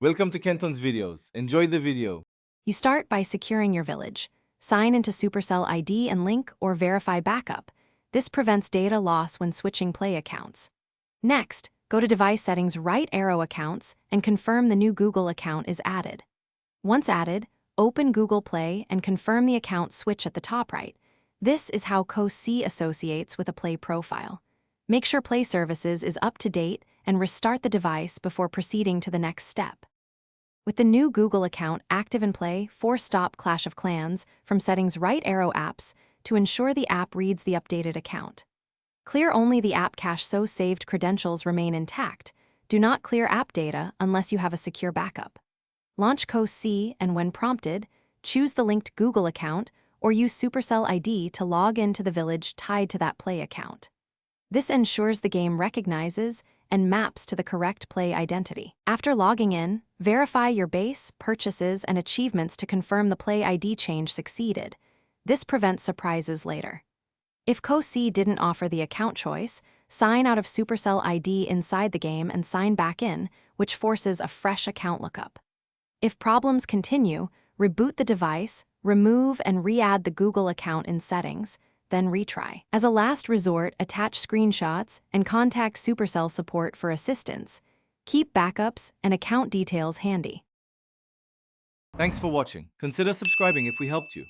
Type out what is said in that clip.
Welcome to Kenton's videos. Enjoy the video. You start by securing your village. Sign into Supercell ID and link or verify backup. This prevents data loss when switching Play accounts. Next, go to Device Settings, right arrow Accounts, and confirm the new Google account is added. Once added, open Google Play and confirm the account switch at the top right. This is how Co-C associates with a Play profile. Make sure Play Services is up to date and restart the device before proceeding to the next step. With the new Google account active in Play, force stop Clash of Clans from Settings, right arrow Apps to ensure the app reads the updated account. Clear only the app cache so saved credentials remain intact. Do not clear app data unless you have a secure backup. Launch Co-C and when prompted, choose the linked Google account or use Supercell ID to log into the village tied to that Play account. This ensures the game recognizes and maps to the correct Play identity. After logging in, verify your base, purchases, and achievements to confirm the Play ID change succeeded. This prevents surprises later. If Co-C didn't offer the account choice, sign out of Supercell ID inside the game and sign back in, which forces a fresh account lookup. If problems continue, reboot the device, remove and re-add the Google account in Settings, then retry. As a last resort, attach screenshots and contact Supercell support for assistance. Keep backups and account details handy. Thanks for watching. Consider subscribing if we helped you.